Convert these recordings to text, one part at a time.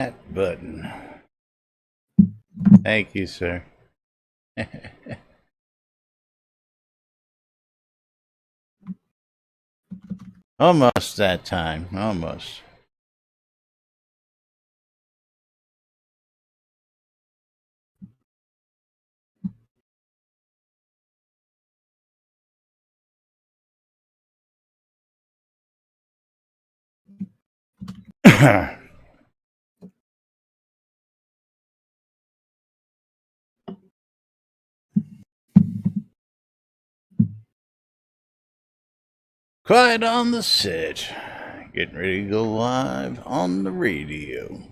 That button. Thank you, sir. Almost that time. Almost. Quiet on the set. Getting ready to go live on the radio.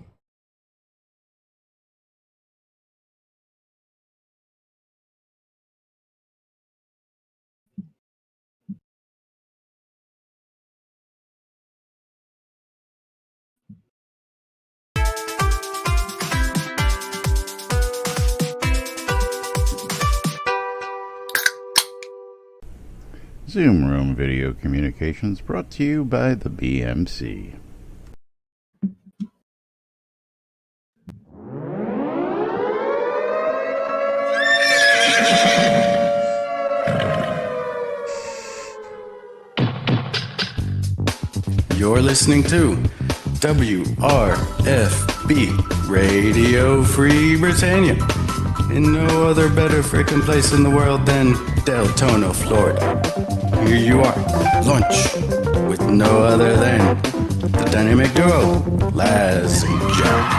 Zoom Room Video Communications brought to you by the BMC. You're listening to WRFB Radio Free Britannia. In no other better frickin' place in the world than Deltona, Florida. Here you are, lunch, with no other than the dynamic duo, Laz and Jack.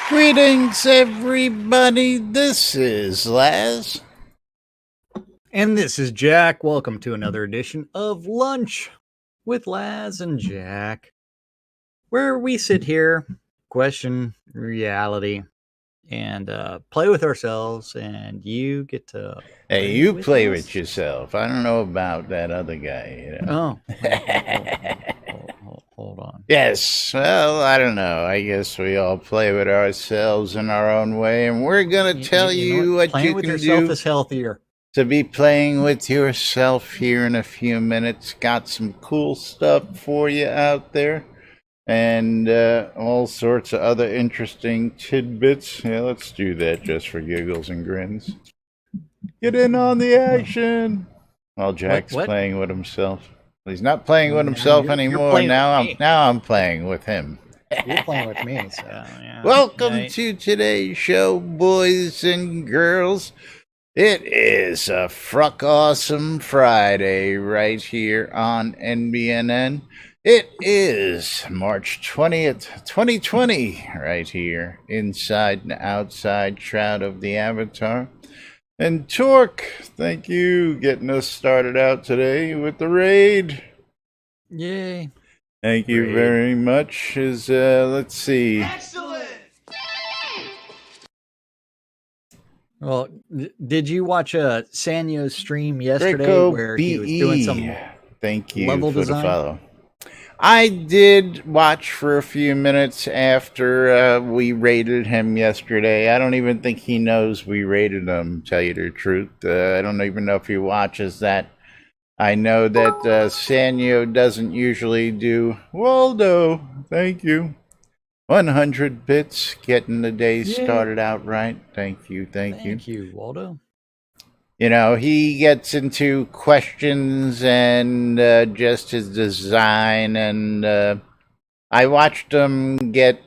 Greetings, everybody. This is Laz. And this is Jack. Welcome to another edition of Lunch with Laz and Jack, where we sit here, question reality, and play with ourselves, and you get to... Hey, you play with yourself. I don't know about that other guy. You know? Hold on. Yes, well, I don't know. I guess we all play with ourselves in our own way, and we're going to tell you what Playing you with can yourself do is healthier. to be playing with yourself here in a few minutes. Got some cool stuff for you out there, and all sorts of other interesting tidbits. Yeah, let's do that just for giggles and grins. Get in on the action! While Jack's What? playing with himself. He's not playing with himself anymore. Now I'm playing with him. You're playing with me, so yeah. Welcome to today's show, boys and girls. It is a fruck awesome Friday right here on NBNN. It is March 20th, 2020, right here inside and outside Shroud of the Avatar. And Torque, thank you, getting us started out today with the raid. Yay. Thank you very much. Let's see. Excellent! Well, did you watch Sanyo's stream yesterday Rico where he was doing some Thank you level for design? the follow. I did watch for a few minutes after we raided him yesterday. I don't even think he knows we raided him, tell you the truth. I don't even know if he watches that. I know that Sanyo doesn't usually do. Waldo, thank you. 100 bits, getting the day started out right. Thank you. Thank you, Waldo. You know, he gets into questions and just his design, and I watched him get,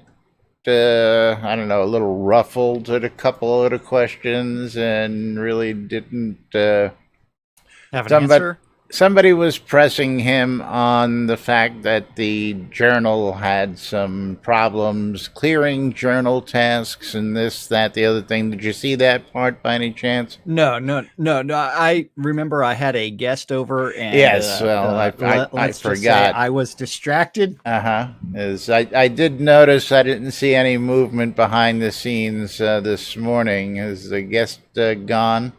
I don't know, a little ruffled at a couple of the questions and really didn't... Have an answer? Somebody was pressing him on the fact that the journal had some problems clearing journal tasks and this, that, the other thing. Did you see that part by any chance? No. I remember I had a guest over, and yes, well, I forgot. I was distracted. I did notice I didn't see any movement behind the scenes this morning. Is the guest gone?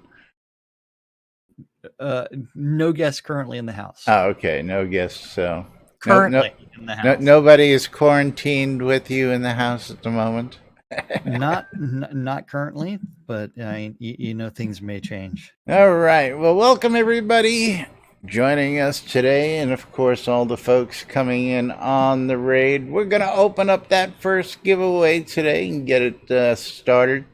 No guests currently in the house. Oh, okay, no guests. So currently in the house. Nobody is quarantined with you in the house at the moment. Not currently, but you know things may change. All right. Well, welcome everybody joining us today, and of course, all the folks coming in on the raid. We're going to open up that first giveaway today and get it started.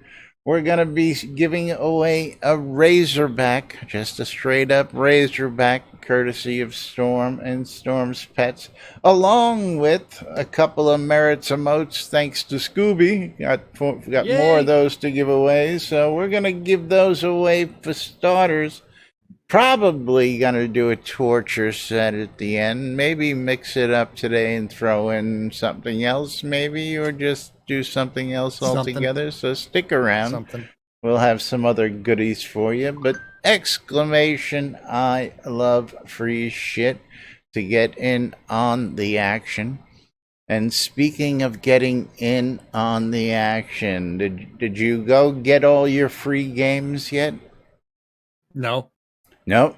We're going to be giving away a Razorback, just a straight up Razorback, courtesy of Storm and Storm's Pets, along with a couple of merits emotes thanks to Scooby. Got more of those to give away, so we're going to give those away for starters. Probably going to do a torture set at the end. Maybe mix it up today and throw in something else, maybe, or just do something else altogether. So stick around. We'll have some other goodies for you. But exclamation, I love free shit to get in on the action. And speaking of getting in on the action, did you go get all your free games yet? No. Nope.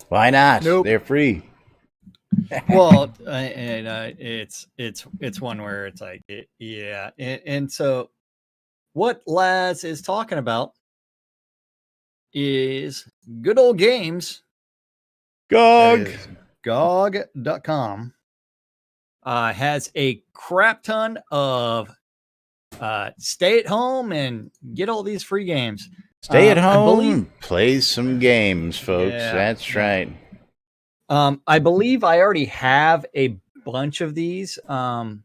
Why not? Nope. They're free. Well, it's one where it's like, yeah, and so what Laz is talking about is good old games. GOG. GOG.com has a crap ton of stay at home and get all these free games. Stay at home, play some games, folks. Yeah, that's right. I believe I already have a bunch of these. I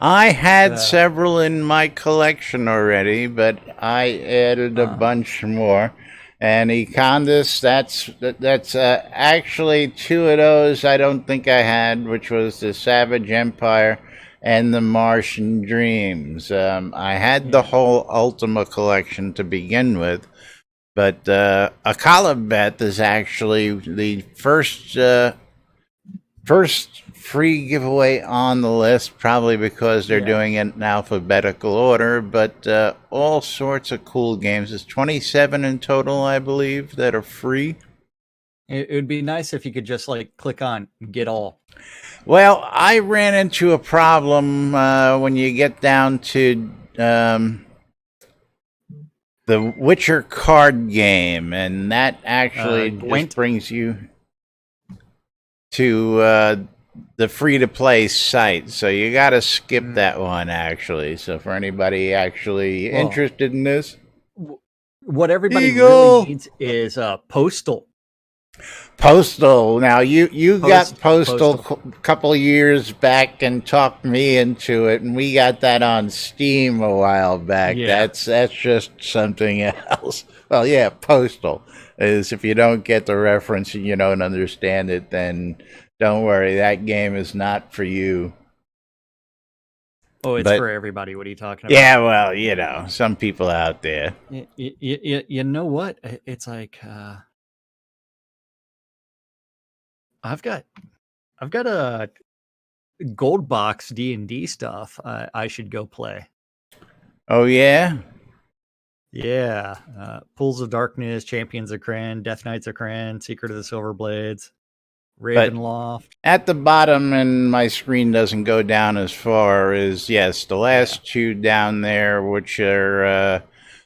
had several in my collection already, but I added a bunch more. And Econdis, that's actually two of those I don't think I had, which was the Savage Empire and the Martian Dreams. I had the whole Ultima collection to begin with, but Akalabeth is actually the first free giveaway on the list, probably because they're doing it in alphabetical order, but all sorts of cool games. There's 27 in total, I believe, that are free. It would be nice if you could just click on get all. Well, I ran into a problem when you get down to the Witcher card game, and that actually just brings you to the free-to-play site. So you got to skip that one, actually. So for anybody actually interested in this, what everybody really needs is Postal. Postal. Now you got Postal a couple years back and talked me into it, and we got that on Steam a while back. Yeah. That's just something else. Well, yeah, Postal is, if you don't get the reference and you don't understand it, then don't worry, that game is not for you. Oh, it's for everybody. What are you talking about? Yeah, well, you know, some people out there. You know what? It's like I've got a gold box D&D stuff I should go play. Oh, yeah? Yeah. Pools of Darkness, Champions of Kryn, Death Knights of Kryn, Secret of the Silver Blades, Ravenloft. But at the bottom, and my screen doesn't go down as far, is, yes, the last two down there, which are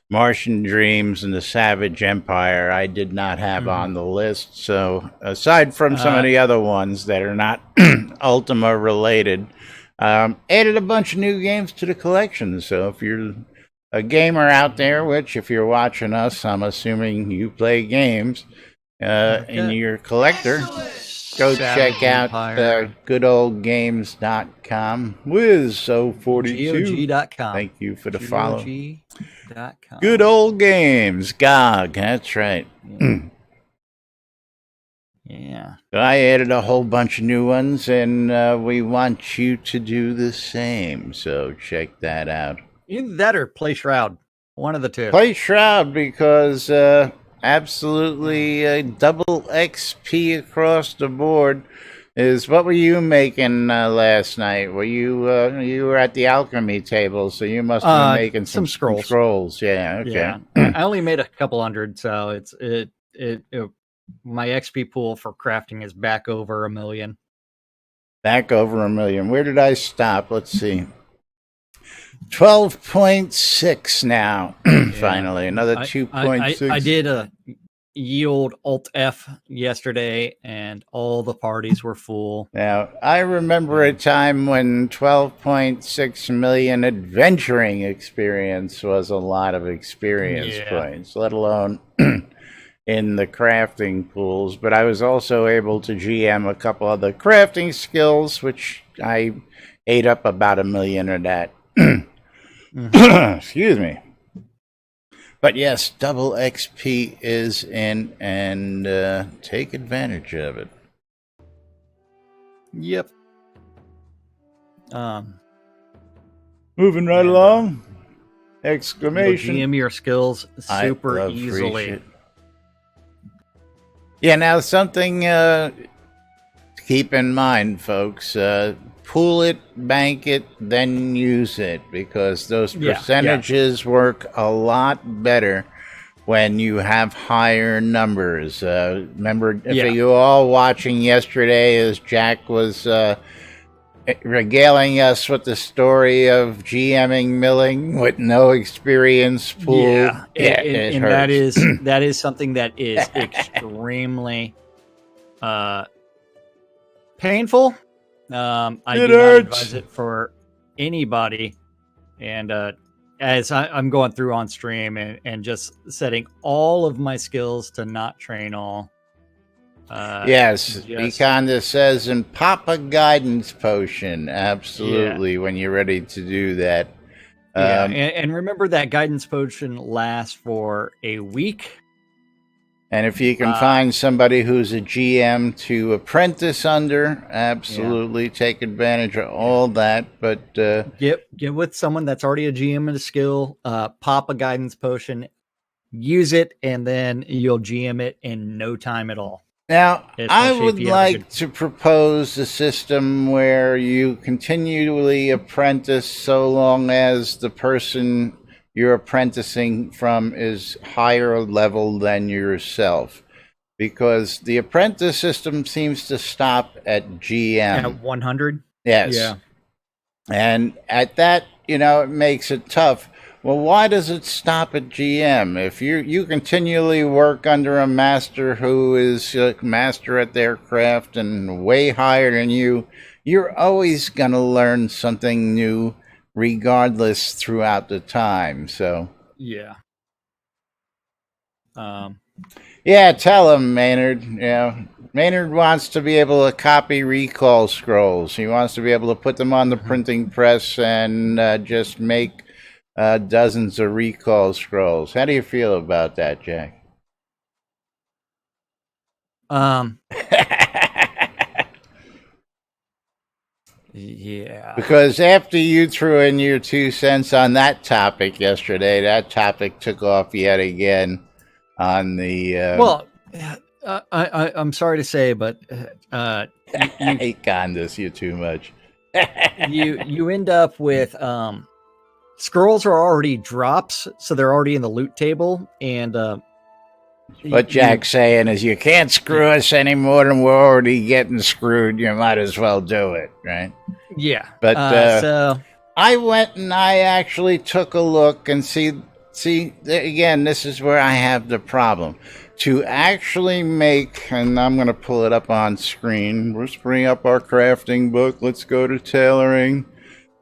Martian Dreams and the Savage Empire, I did not have on the list. So aside from some of the other ones that are not Ultima related, added a bunch of new games to the collection. So if you're a gamer out there, which if you're watching us, I'm assuming you play games, and you're a collector, go check out goodoldgames.com. Wiz042. GOG.com. Thank you for the follow. GOG.com. Good old games. GOG. That's right. Yeah. I added a whole bunch of new ones, and we want you to do the same. So check that out. Either that or play Shroud. One of the two. Play Shroud because absolutely double XP across the board. What were you making last night? Were you were at the alchemy table, so you must have been making some scrolls. Yeah, okay. Yeah. I only made a couple hundred, so it my XP pool for crafting is back over 1 million. Back over 1 million. Where did I stop? Let's see. 12.6 now. Finally, another 2.6. I did a yield Alt F yesterday, and all the parties were full. Now, I remember a time when 12.6 million adventuring experience was a lot of experience points, let alone in the crafting pools. But I was also able to GM a couple of the crafting skills, which I ate up about 1 million of that. Excuse me. But yes, double XP is in, and take advantage of it. Yep. Moving right along. Exclamation. GM your skills super easily. Yeah, now something to keep in mind, folks. Pool it, bank it, then use it, because those percentages work a lot better when you have higher numbers. Remember, if you all watching yesterday as Jack was regaling us with the story of GMing milling with no experience pool. And that is something that is extremely painful. I do not advise it for anybody. And as I'm going through on stream and just setting all of my skills to not train all. Econda says, and pop a guidance potion. Absolutely, when you're ready to do that. And remember that guidance potion lasts for a week. And if you can find somebody who's a GM to apprentice under, absolutely take advantage of all that. But get with someone that's already a GM and a skill. Pop a guidance potion, use it, and then you'll GM it in no time at all. Now, I would like to propose a system where you continually apprentice so long as the person you're apprenticing from is higher level than yourself. Because the apprentice system seems to stop at GM. At 100? Yes. Yeah. And at that, it makes it tough. Well, why does it stop at GM? If you continually work under a master who is a master at their craft and way higher than you, you're always going to learn something new regardless throughout the time. So tell him, Maynard. Maynard wants to be able to copy recall scrolls. He wants to be able to put them on the printing press and just make dozens of recall scrolls. How do you feel about that, Jack? Because after you threw in your 2 cents on that topic yesterday, that topic took off yet again on the... I'm sorry to say, but... I hate Condas, you too much. you end up with... scrolls are already drops, so they're already in the loot table, and... what Jack's saying is you can't screw us any more than we're already getting screwed. You might as well do it, right? Yeah. But I went and I actually took a look and see, again, this is where I have the problem. To actually make, and I'm going to pull it up on screen. Let's bring up our crafting book. Let's go to tailoring.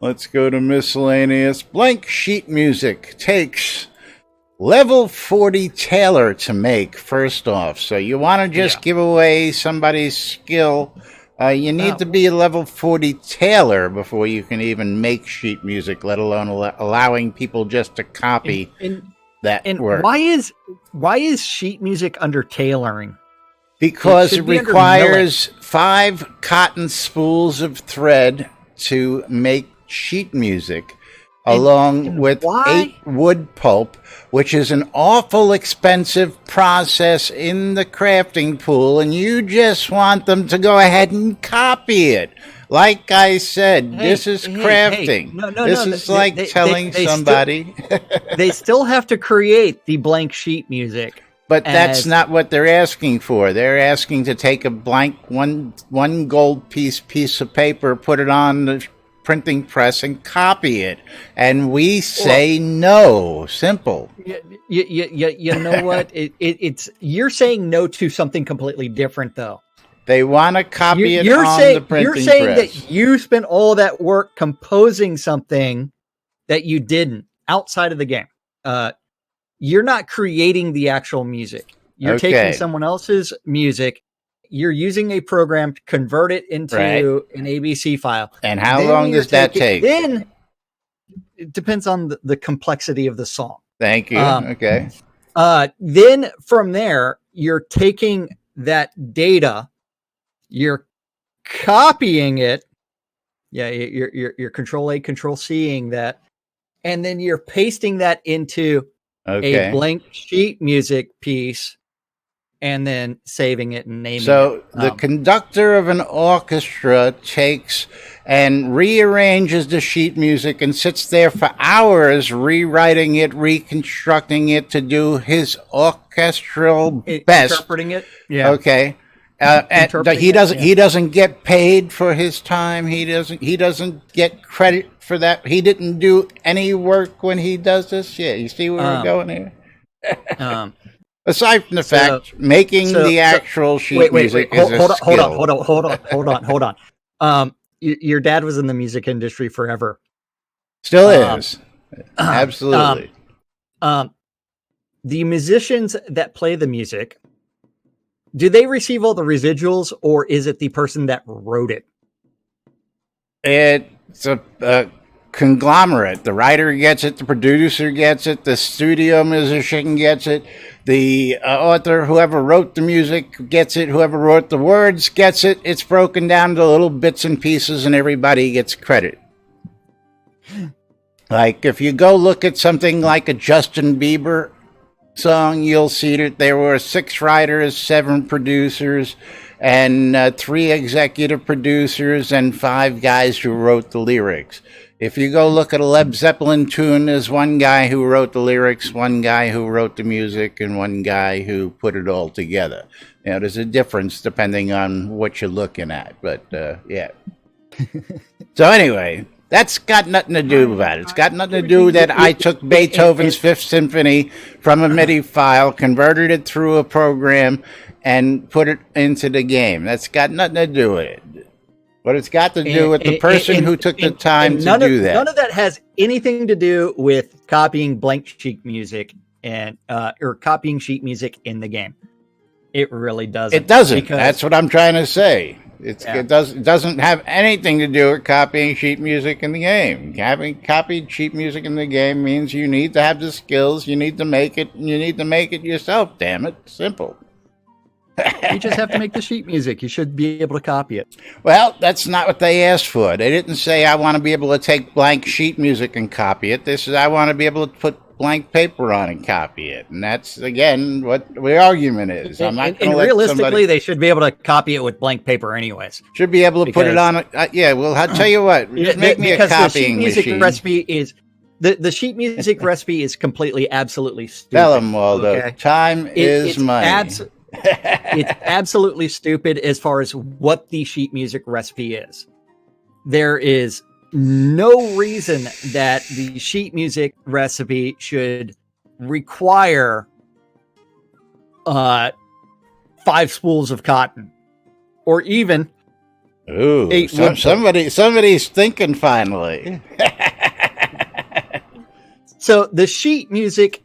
Let's go to miscellaneous. Blank sheet music takes level 40 tailor to make, first off. So you want to just give away somebody's skill. You need to be a level 40 tailor before you can even make sheet music, let alone allowing people just to copy that work. Why is sheet music under tailoring? Because it requires 5 cotton spools of thread to make sheet music. Along with 8 wood pulp, which is an awful expensive process in the crafting pool, and you just want them to go ahead and copy it. Like I said, this is crafting. This is like telling somebody. They still have to create the blank sheet music. But that's not what they're asking for. They're asking to take a blank one gold piece of paper, put it on the printing press and copy it. And we say no. Simple. You know what? It's you're saying no to something completely different, though. They want to copy it you're on saying, the printing press. You're saying press. that you spent all that work composing something that you didn't outside of the game. You're not creating the actual music. You're taking someone else's music. You're using a program to convert it into an ABC file. And how long does that take? Then it depends on the complexity of the song. Thank you. Okay. Then from there, you're taking that data, you're copying it. Yeah, you're Control A, Control C'ing that, and then you're pasting that into a blank sheet music piece, and then saving it and naming it. So the conductor of an orchestra takes and rearranges the sheet music and sits there for hours rewriting it, reconstructing it to do his orchestral best. Interpreting it. Yeah. Okay. He doesn't get paid for his time. He doesn't get credit for that. He didn't do any work when he does this. Yeah, you see where we're going here? Aside from the fact, making the actual sheet music is a skill. Hold on. Your dad was in the music industry forever. Still is. Absolutely. The musicians that play the music, do they receive all the residuals, or is it the person that wrote it? It's a conglomerate. The writer gets it, the producer gets it, the studio musician gets it, the author, whoever wrote the music, gets it, whoever wrote the words gets it. It's broken down to little bits and pieces, and everybody gets credit. Like, if you go look at something like a Justin Bieber song, you'll see that there were 6 writers, 7 producers, and 3 executive producers, and 5 guys who wrote the lyrics. If you go look at a Led Zeppelin tune, there's one guy who wrote the lyrics, one guy who wrote the music, and one guy who put it all together. You know, there's a difference depending on what you're looking at, but yeah. So anyway, that's got nothing to do with that. It's got nothing to do that I took Beethoven's Fifth Symphony from a MIDI file, converted it through a program, and put it into the game. That's got nothing to do with it. But it's got to do with the person who took the time to do that. None of that has anything to do with copying blank sheet music and or copying sheet music in the game. It really doesn't. It doesn't. That's what I'm trying to say. It doesn't have anything to do with copying sheet music in the game. Having copied sheet music in the game means you need to have the skills, you need to make it, and you need to make it yourself, damn it. Simple. You just have to make the sheet music. You should be able to copy it. Well, that's not what they asked for. They didn't say, I want to be able to take blank sheet music and copy it. They said, I want to be able to put blank paper on and copy it. And that's, again, what the argument is. I'm not going to realistically, they should be able to copy it with blank paper anyways. Should be able to put it on. Yeah, well, I'll tell you what. Just make me a copying machine. The sheet music recipe is completely, absolutely stupid. Tell them, Waldo. Okay? Time is money. It's absolutely stupid as far as what the sheet music recipe is. There is no reason that the sheet music recipe should require 5 spools of cotton, or even somebody's thinking finally. So the sheet music,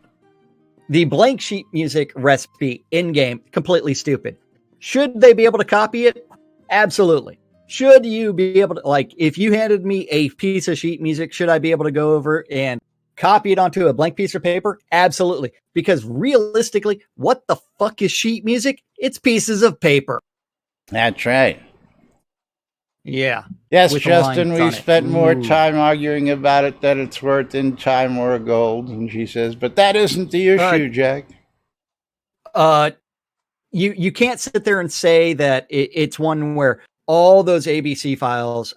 the blank sheet music recipe in-game, completely stupid. Should they be able to copy it? Absolutely. Should you be able to, like, if you handed me a piece of sheet music, should I be able to go over and copy it onto a blank piece of paper? Absolutely. Because realistically, what the fuck is sheet music? It's pieces of paper. That's right. Yeah. Yes, Justin, we spent more time arguing about it than it's worth in time or gold. And she says, but that isn't the issue, Jack. You can't sit there and say that it's one where all those ABC files,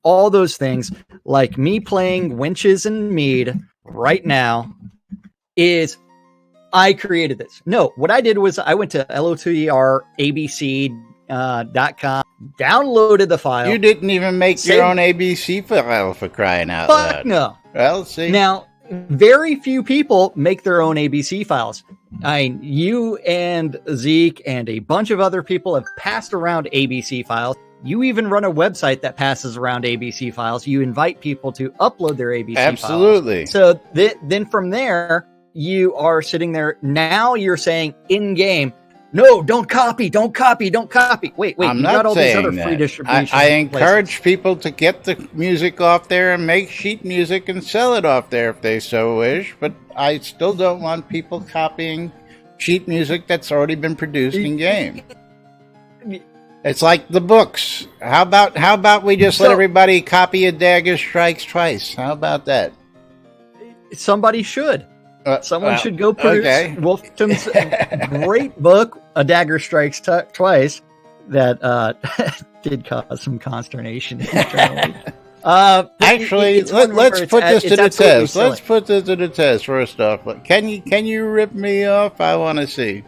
all those things, like me playing Winches and Mead right now, is I created this. No, what I did was I went to LO2ER ABC downloaded the file. You didn't even make your own ABC file for crying out loud. Fuck no. Well, see. Now, very few people make their own ABC files. You and Zeke and a bunch of other people have passed around ABC files. You even run a website that passes around ABC files. You invite people to upload their ABC Absolutely. files. So then from there, you are sitting there. Now you're saying in-game, no, don't copy. Wait, I'm you not got all these other saying free that. distribution I encourage places. people to get the music off there and make sheet music and sell it off there if they so wish, but I still don't want people copying sheet music that's already been produced in game. It's like the books. How about we just let everybody copy A Dagger Strikes Twice? How about that? Somebody should. Someone should go produce Wolfton's great book, A Dagger Strikes Twice, that did cause some consternation internally. Actually, let's put this to the test. Let's put this to the test first off. Can you rip me off? I want to see.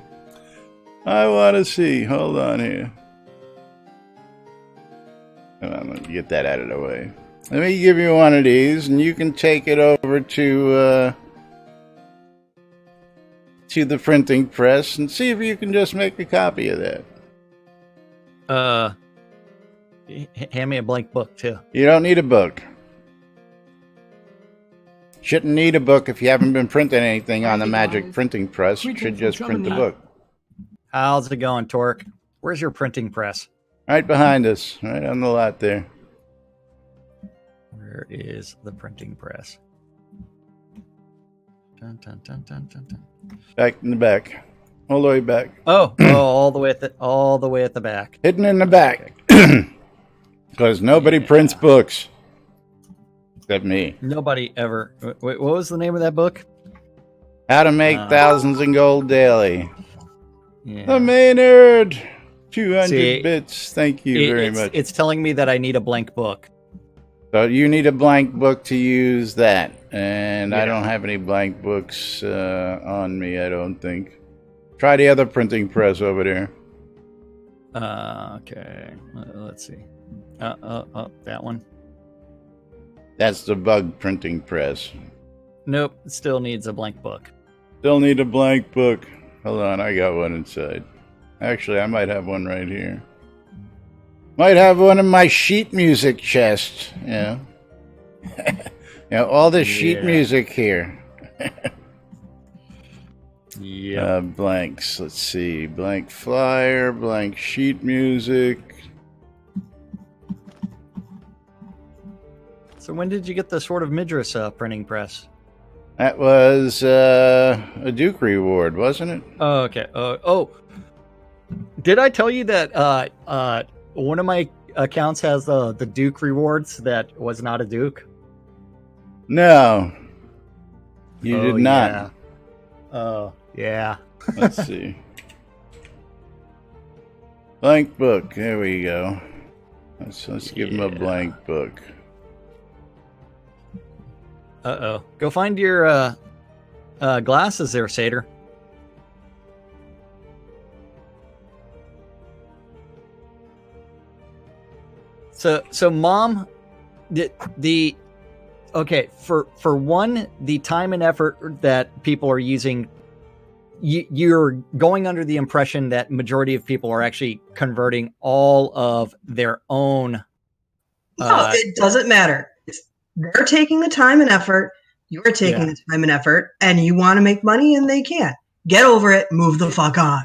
Hold on here. I'm going to get that out of the way. Let me give you one of these, and you can take it over to the printing press and see if you can just make a copy of that. Hand me a blank book, too. You don't need a book. Shouldn't need a book if you haven't been printing anything on the magic printing press. You should just print the book. How's it going, Torque? Where's your printing press? Right behind us, right on the lot there. Where is the printing press? Dun, dun, dun, dun, dun, dun. Back in the back. All the way back. Oh, all the way at the back. Hidden in the back. Because nobody prints books. Except me. Nobody ever. Wait, what was the name of that book? How to Make Thousands in Gold Daily. Yeah. The Maynard. 200 bits. Thank you very much. It's telling me that I need a blank book. So you need a blank book to use that. And I don't have any blank books on me, I don't think. Try the other printing press over there. Okay. Let's see. That one. That's the bug printing press. Nope. It still needs a blank book. Still need a blank book. Hold on, I got one inside. Actually, I might have one right here. Might have one in my sheet music chest. Yeah. All this sheet music here. Yeah. Blanks. Let's see. Blank flyer, blank sheet music. So when did you get the Sword of Midras printing press? That was a Duke reward, wasn't it? Oh, okay. Did I tell you that one of my accounts has the Duke rewards that was not a Duke? No. You did not. Yeah. Oh, yeah. Let's see. Blank book. There we go. Let's give him a blank book. Uh-oh. Go find your glasses there, Satyr. So Mom, for one, the time and effort that people are using, you're going under the impression that majority of people are actually converting all of their own. No, it doesn't matter. They're taking the time and effort. You're taking the time and effort, and you want to make money, and they can't. Get over it. Move the fuck on.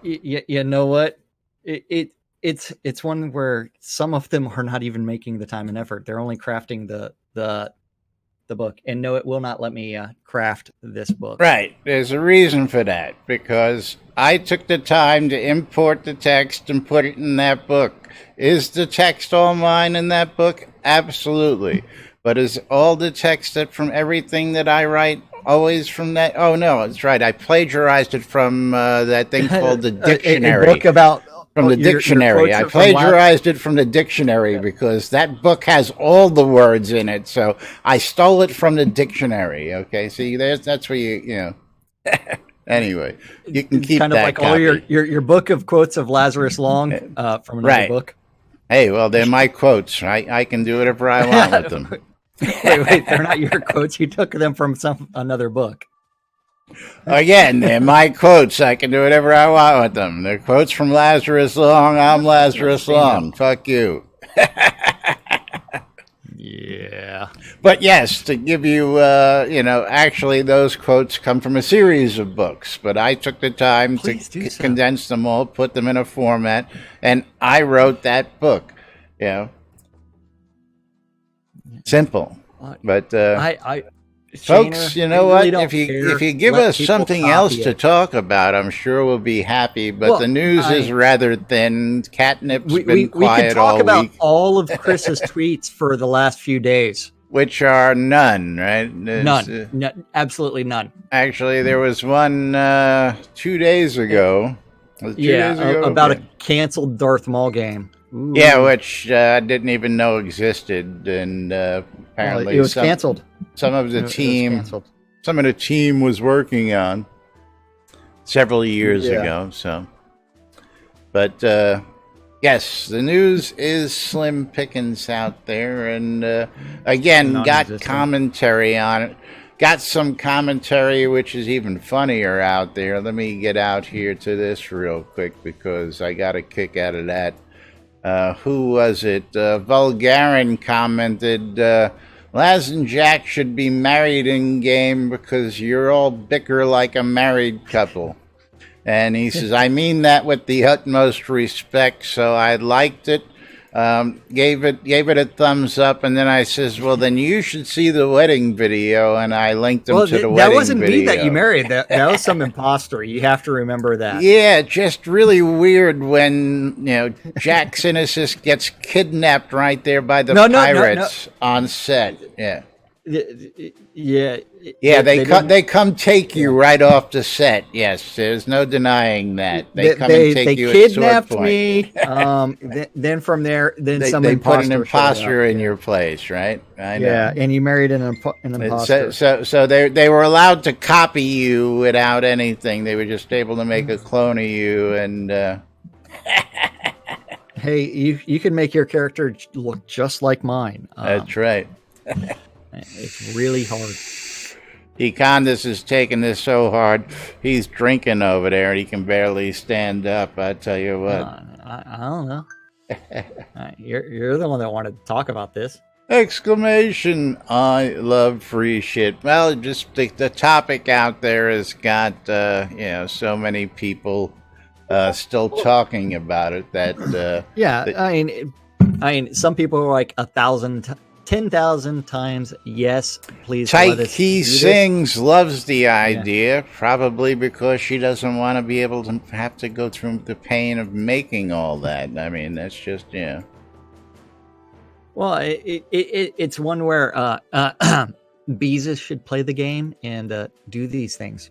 You know what? It's one where some of them are not even making the time and effort. They're only crafting the book. And no, it will not let me craft this book. Right. There's a reason for that. Because I took the time to import the text and put it in that book. Is the text all mine in that book? Absolutely. But is all the text that from everything that I write always from that? Oh, no, that's right. I plagiarized it from that thing called the dictionary. A book about... From the dictionary. I plagiarized it from the dictionary because that book has all the words in it. So I stole it from the dictionary. Okay, see, that's where you know. Anyway, you can keep kind of that like copy. all your book of quotes of Lazarus Long from another book. Hey, well, they're my quotes. I can do whatever I want with them. wait, they're not your quotes. You took them from another book. Again, they're my quotes. I can do whatever I want with them. They're quotes from Lazarus Long. I'm Lazarus Long. Fuck you. Yeah. But yes, to give you, actually those quotes come from a series of books. But I took the time to condense them all, put them in a format, and I wrote that book. You know, simple. But folks, you know what? If you give us something else to talk about, I'm sure we'll be happy. But the news is rather thin. Catnip's been quiet all week. We could talk about all of Chris's tweets for the last few days, which are none, right? None, absolutely none. Actually, there was one 2 days ago. About a canceled Darth Maul game. Ooh. Yeah, which I didn't even know existed, and apparently it was canceled. Some of the team was working on several years ago. So, but yes, the news is slim pickings out there, and again, got commentary on it. Got some commentary, which is even funnier out there. Let me get out here to this real quick because I got a kick out of that. Who was it? Vulgarin commented, Laz and Jack should be married in game because you're all bicker like a married couple. And he says, I mean that with the utmost respect, so I liked it. Gave it a thumbs up, and then I says, well, then you should see the wedding video, and I linked him to the wedding video. That wasn't me that you married. That was some imposter. You have to remember that. Yeah, just really weird when, Jack Sinesis gets kidnapped right there by the pirates on set. Yeah. Yeah, they come take you right off the set. Yes, there's no denying that. They come and take you at sword point. They kidnapped me. Then from there, they put an imposter in your place, right? I know. Yeah, and you married an imposter. So they were allowed to copy you without anything. They were just able to make a clone of you, and hey, you can make your character look just like mine. That's right. It's really hard. Econdas is taking this so hard, he's drinking over there and he can barely stand up. I tell you what. I don't know. You're the one that wanted to talk about this. Exclamation, I love free shit. Well, just the topic out there has got, so many people still talking about it that... I mean, some people are like 10,000 times, yes, please. Taiki Sings loves the idea, probably because she doesn't want to be able to have to go through the pain of making all that. I mean, that's just, Well, it's one where Beezus should play the game and do these things.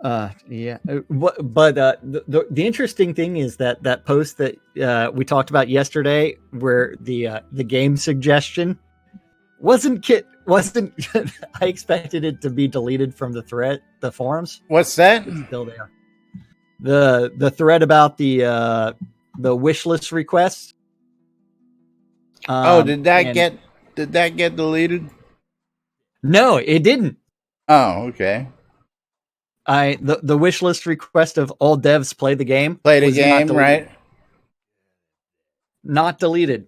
But the interesting thing is that post that we talked about yesterday, where the game suggestion wasn't I expected it to be deleted from the forums. What's that? It's still there. The thread about the wish list requests. Did that get deleted? No, it didn't. Oh, okay. The wish list request of all devs play the game. Play the game, right? Not deleted.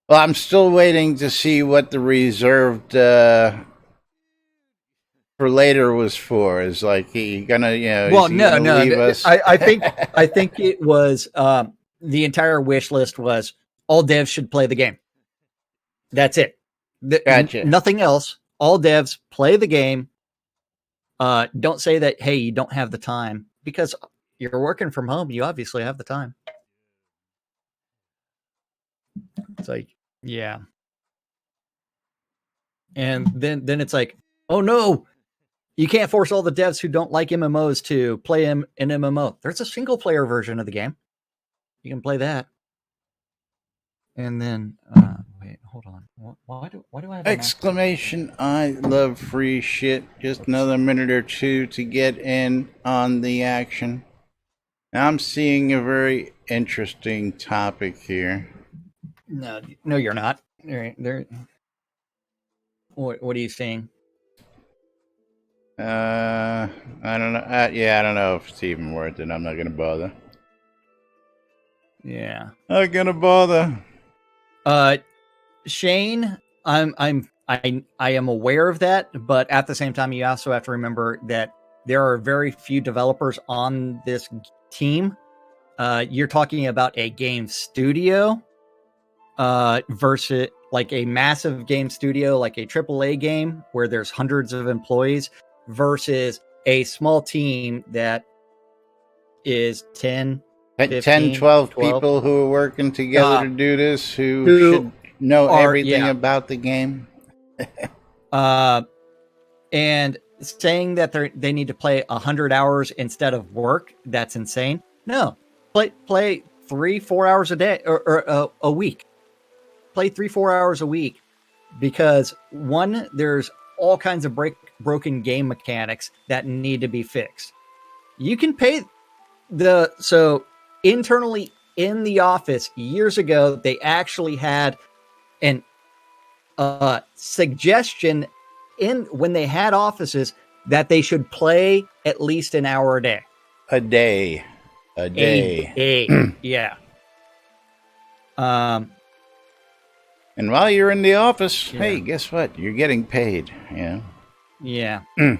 Well, I'm still waiting to see what the reserved for later was for. Is like he gonna, Well, no. Leave us? I think it was the entire wish list was all devs should play the game. That's it. Gotcha. Nothing else. All devs play the game. Don't say that, hey, you don't have the time, because you're working from home. You obviously have the time. It's like, yeah. And then it's like, oh no, you can't force all the devs who don't like MMOs to play an MMO. There's a single player version of the game. You can play that. And then, wait, hold on. Why do I have Exclamation, I love free shit. Just another minute or two to get in on the action. I'm seeing a very interesting topic here. No, you're not. There. What are you seeing? I don't know. I don't know if it's even worth it. I'm not gonna bother. Yeah. Not gonna bother. Shane, I am aware of that, but at the same time, you also have to remember that there are very few developers on this team. You're talking about a game studio, versus like a massive game studio, like a AAA game where there's hundreds of employees, versus a small team that is 10, 15, 12 12 people who are working together to do this, who should know everything about the game. And saying that they need to play 100 hours instead of work, that's insane. No, play 3-4 hours a day or a week. Play 3-4 hours a week, because one, there's all kinds of broken game mechanics that need to be fixed. You can pay so internally in the office years ago, they actually had an suggestion when they had offices that they should play at least an hour a day. A day. Yeah. And while you're in the office, hey, guess what? You're getting paid. Yeah. A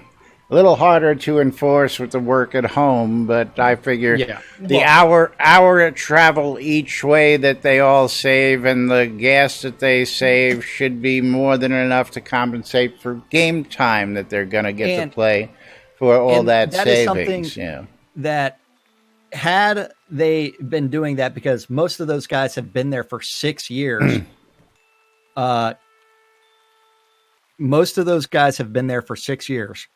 little harder to enforce with the work at home, but I figure the hour of travel each way that they all save and the gas that they save should be more than enough to compensate for game time that they're going to get to play for all that savings. That had they been doing that, because most of those guys have been there for 6 years. Most of those guys have been there for 6 years.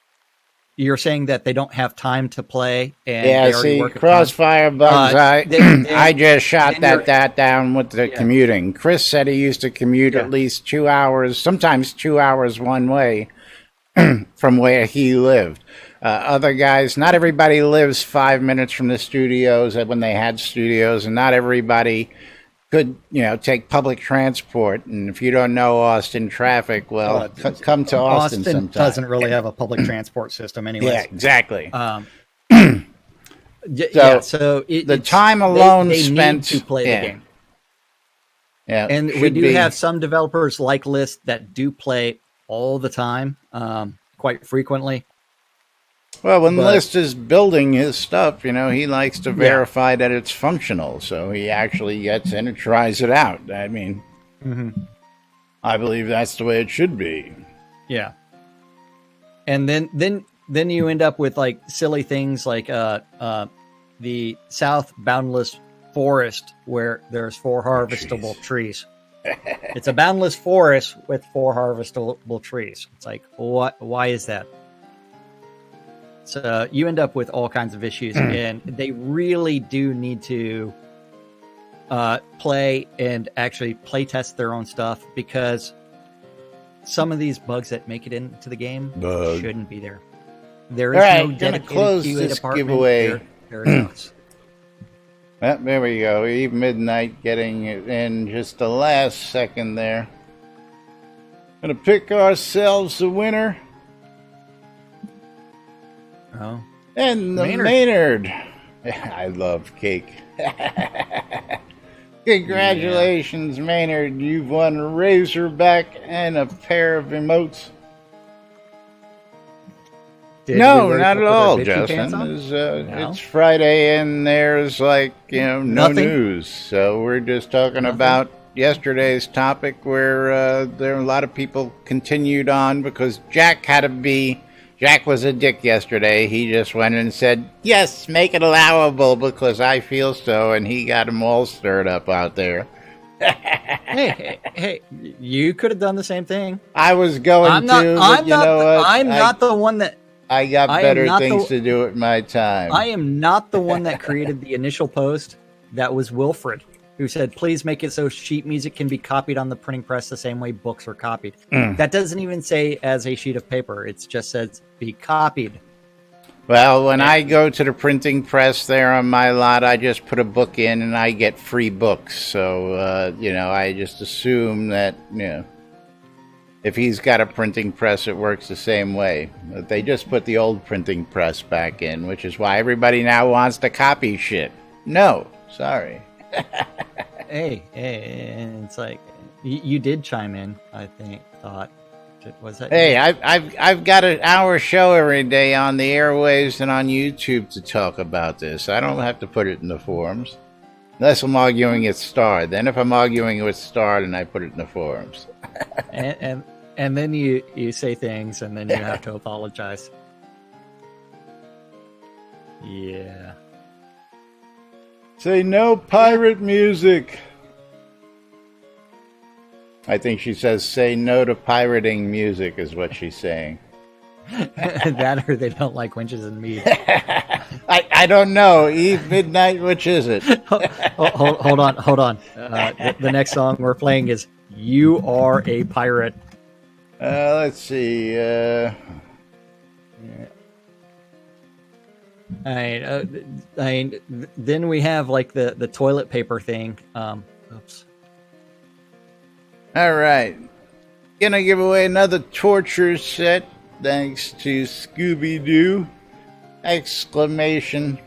You're saying that they don't have time to play, and they already work Crossfire bugs. I just shot that down with the commuting. Chris said he used to commute at least 2 hours, sometimes 2 hours one way from where he lived. Other guys, not everybody lives 5 minutes from the studios when they had studios, and not everybody could, take public transport. And if you don't know Austin traffic, well, come to Austin sometime. Doesn't really have a public transport system anyway. Yeah, exactly. So the time alone they spent to play the game. Yeah, and we do have some developers like List that do play all the time, quite frequently. Well, when List is building his stuff, he likes to verify that it's functional. So he actually gets in and tries it out. I mean, I believe that's the way it should be. Yeah. And then you end up with like silly things like the South Boundless Forest, where there's 4 harvestable trees. It's a boundless forest with 4 harvestable trees. It's like, what? Why is that? So you end up with all kinds of issues, and they really do need to play and actually play test their own stuff, because some of these bugs that make it into the game shouldn't be there. There is no dedicated QA department. Giveaway. There is not. There we go. Eve Midnight getting it in just the last second there. Gonna pick ourselves a winner. Oh. And the Maynard. I love cake. Congratulations, Maynard. You've won a Razorback and a pair of emotes. No, not at all, Justin. It's Friday and there's no news. So we're just talking about yesterday's topic, where there a lot of people continued on because Jack was a dick yesterday. He just went and said, yes, make it allowable because I feel so, and he got them all stirred up out there. hey, you could have done the same thing. I was going I'm not the one that... I got better things to do at my time. I am not the one that created the initial post. That was Wilfred, who said, please make it so sheet music can be copied on the printing press the same way books are copied. That doesn't even say as a sheet of paper. It just says be copied. Well, when I go to the printing press there on my lot, I just put a book in and I get free books. So, I just assume that, if he's got a printing press, it works the same way. But they just put the old printing press back in, which is why everybody now wants to copy shit. No, sorry. Hey, and it's like, you did chime in, thought. Was that? Hey, I've got an hour show every day on the airwaves and on YouTube to talk about this. I don't have to put it in the forums. Unless I'm arguing with Star. Then if I'm arguing with Star, then I put it in the forums. and then you say things and then you have to apologize. Yeah. Say no pirate music. I think she says, say no to pirating music is what she's saying. That or they don't like winches and meat. I don't know. Eve Midnight, which is it? Hold on. The next song we're playing is You Are a Pirate. Let's see. Then we have like the toilet paper thing. Oops. All right. Gonna give away another torture set thanks to Scooby-Doo! Exclamation.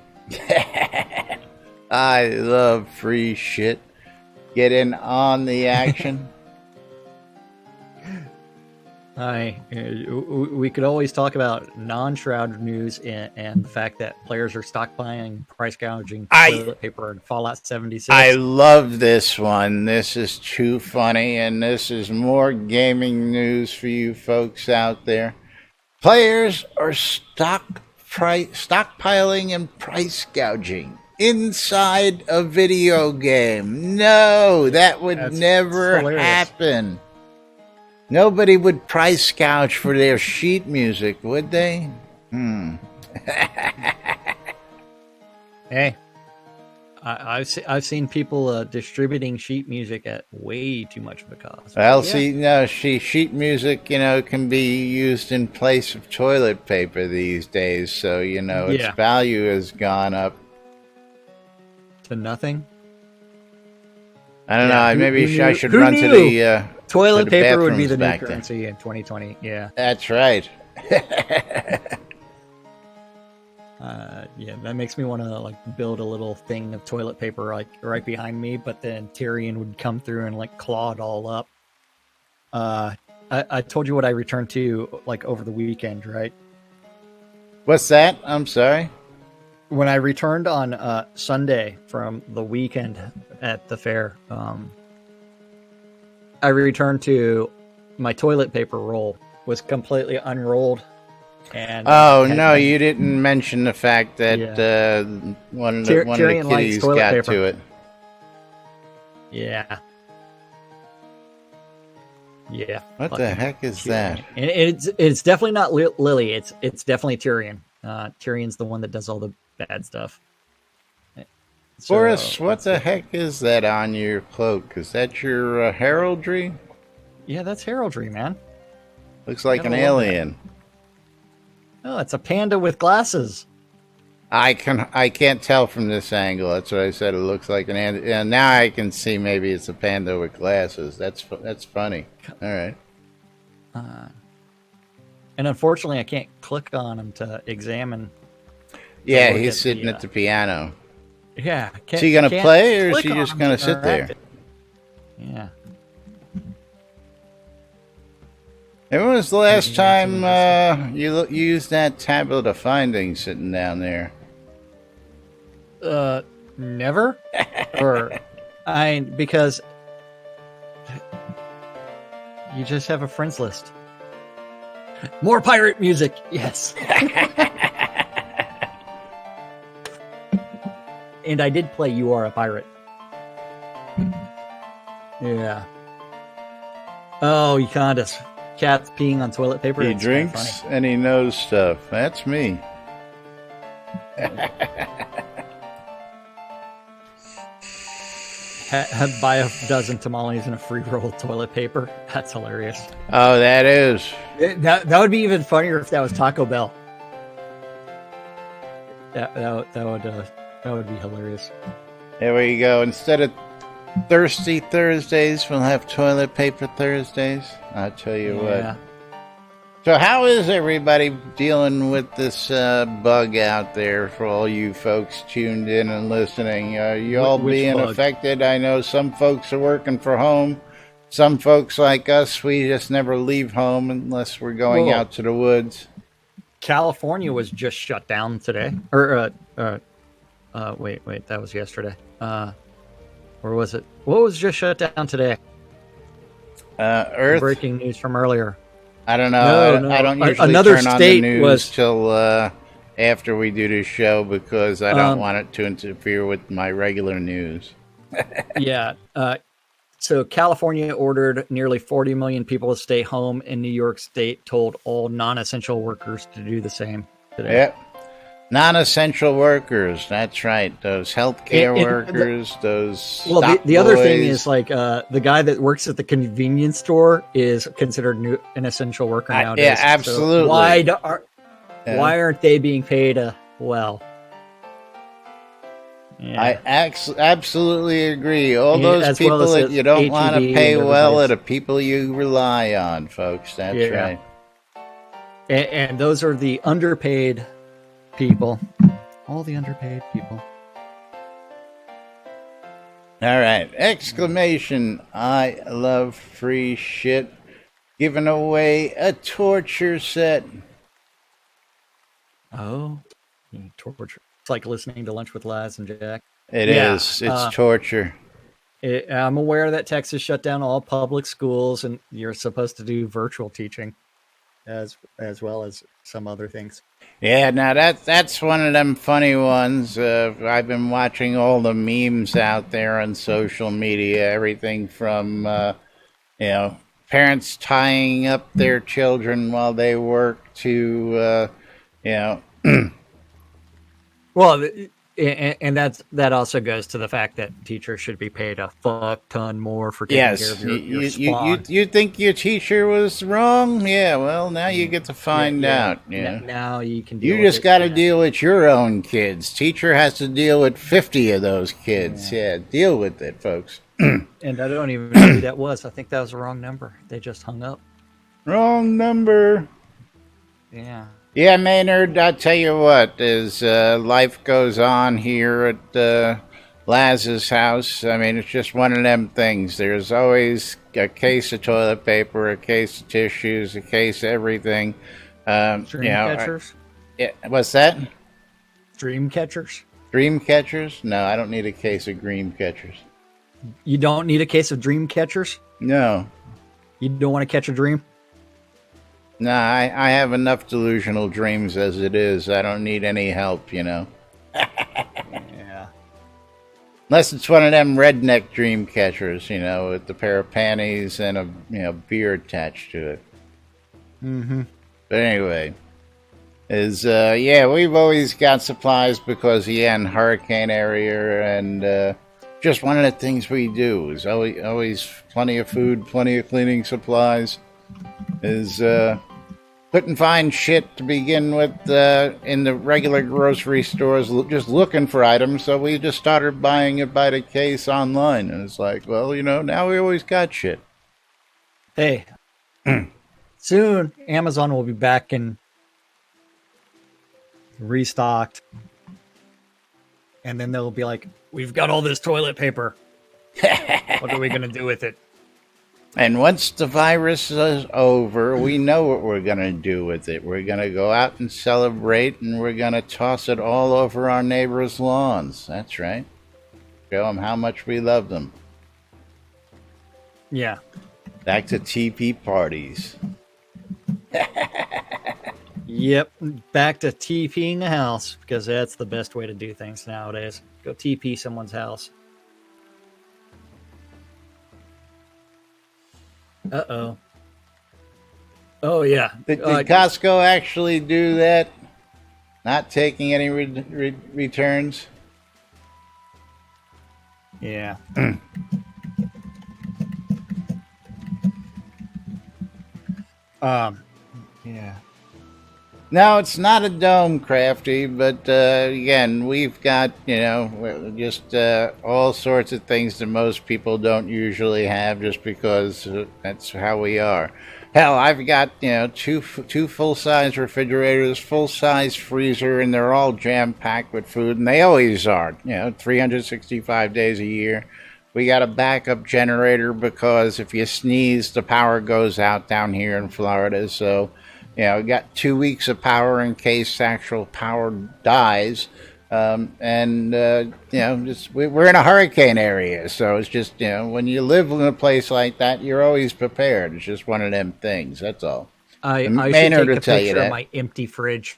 I love free shit. Get in on the action. We could always talk about non-Shroud news and the fact that players are stockpiling, price gouging toilet paper and Fallout 76. I love this one. This is too funny, and this is more gaming news for you folks out there. Players are stockpiling and price gouging inside a video game. No, that would never happen. Nobody would price gouge for their sheet music, would they? Hey, I've seen people distributing sheet music at way too much of a cost. Well, sheet music, can be used in place of toilet paper these days. So, its value has gone up. To nothing? I don't know. Maybe I should run to the... Toilet paper would be the new currency in 2020. Yeah. That's right. That makes me want to build a little thing of toilet paper right behind me, but then Tyrion would come through and claw it all up. I told you what I returned to over the weekend, right? What's that? I'm sorry. When I returned on Sunday from the weekend at the fair, I returned to my toilet paper roll was completely unrolled. And you didn't mention the fact that one of the kitties got paper. To it. Yeah. What the heck is that? And it's definitely not Lily. It's definitely Tyrion. Tyrion's the one that does all the bad stuff. Boris, what the heck is that on your cloak? Is that your heraldry? Yeah, that's heraldry, man. Looks like an alien. Oh, it's a panda with glasses. I can't tell from this angle. That's what I said. It looks like an alien. Yeah, now I can see maybe it's a panda with glasses. That's funny. All right. And unfortunately, I can't click on him to examine. Yeah, he's sitting at the piano. Yeah. Is he going to play, or is he just going to sit there? Yeah. And when was the last time you used that tablet of findings sitting down there? Never. Because you just have a friends list. More pirate music, yes. And I did play You Are a Pirate. Yeah. Oh, Eucondas. Cat's peeing on toilet paper. He drinks and he knows stuff. That's me. buy a dozen tamales and a free roll of toilet paper. That's hilarious. Oh, that is. That would be even funnier if that was Taco Bell. That would be hilarious. There we go. Instead of Thirsty Thursdays, we'll have Toilet Paper Thursdays. I'll tell you what. So how is everybody dealing with this bug out there for all you folks tuned in and listening? You all being bug? affected? I know some folks are working from home. Some folks like us, we just never leave home unless we're going out to the woods. California was just shut down today. Or, wait, that was yesterday. Or was it? What was just shut down today? Earth? Breaking news from earlier. I don't know. No. I don't usually Another turn on state the news was till after we do this show because I don't want it to interfere with my regular news. Yeah. So California ordered nearly 40 million people to stay home, and New York State told all non-essential workers to do the same today. Yep. Non-essential workers. That's right. Those healthcare workers, those the other thing is like the guy that works at the convenience store is considered an essential worker nowadays. Yeah, absolutely. So why aren't they being paid well? Yeah. I absolutely agree. All those people well that you don't ATV want to pay well are the people you rely on, folks. That's right. And those are the underpaid people. All the underpaid people. All right. Exclamation. I love free shit. Giving away a torture set. Oh. Torture. It's like listening to Lunch with Laz and Jack. It is. It's torture. I'm aware that Texas shut down all public schools, and you're supposed to do virtual teaching as well as some other things. Yeah, now that's one of them funny ones. I've been watching all the memes out there on social media, everything from parents tying up their children while they work to Well, and that also goes to the fact that teachers should be paid a fuck ton more for taking care of your spawn. You think your teacher was wrong? Yeah, well, now you get to find out. Yeah. Now you can deal You just got to deal with your own kids. Teacher has to deal with 50 of those kids. Yeah, deal with it, folks. And I don't even know who that was. I think that was the wrong number. They just hung up. Wrong number. Yeah. Yeah, Maynard, I'll tell you what, as life goes on here at Laz's house, I mean, it's just one of them things. There's always a case of toilet paper, a case of tissues, a case of everything. Dream catchers? What's that? Dream catchers? Dream catchers? No, I don't need a case of dream catchers. You don't need a case of dream catchers? No. You don't want to catch a dream? Nah, I have enough delusional dreams as it is. I don't need any help, Yeah. Unless it's one of them redneck dream catchers, with the pair of panties and a beer attached to it. Mm-hmm. But anyway, we've always got supplies because in hurricane area, and just one of the things we do is always plenty of food, plenty of cleaning supplies. Couldn't find shit to begin with in the regular grocery stores, just looking for items, so we just started buying it by the case online, and it's like, well, now we always got shit. Hey, soon Amazon will be back and restocked, and then they'll be like, we've got all this toilet paper. What are we going to do with it? And once the virus is over, we know what we're going to do with it. We're going to go out and celebrate, and we're going to toss it all over our neighbors' lawns. That's right. Show them how much we love them. Yeah. Back to TP parties. Yep. Back to TPing a house, because that's the best way to do things nowadays. Go TP someone's house. Uh-oh. Oh, yeah. Did Costco actually do that? Not taking any returns? Yeah. Yeah. No, it's not a dome, Crafty, but again, we've got, just all sorts of things that most people don't usually have just because that's how we are. Hell, I've got, two full-size refrigerators, full-size freezer, and they're all jam-packed with food, and they always are, 365 days a year. We got a backup generator because if you sneeze, the power goes out down here in Florida, so... we got 2 weeks of power in case actual power dies. We're in a hurricane area. So it's just, when you live in a place like that, you're always prepared. It's just one of them things. That's all. I should take a picture of my empty fridge.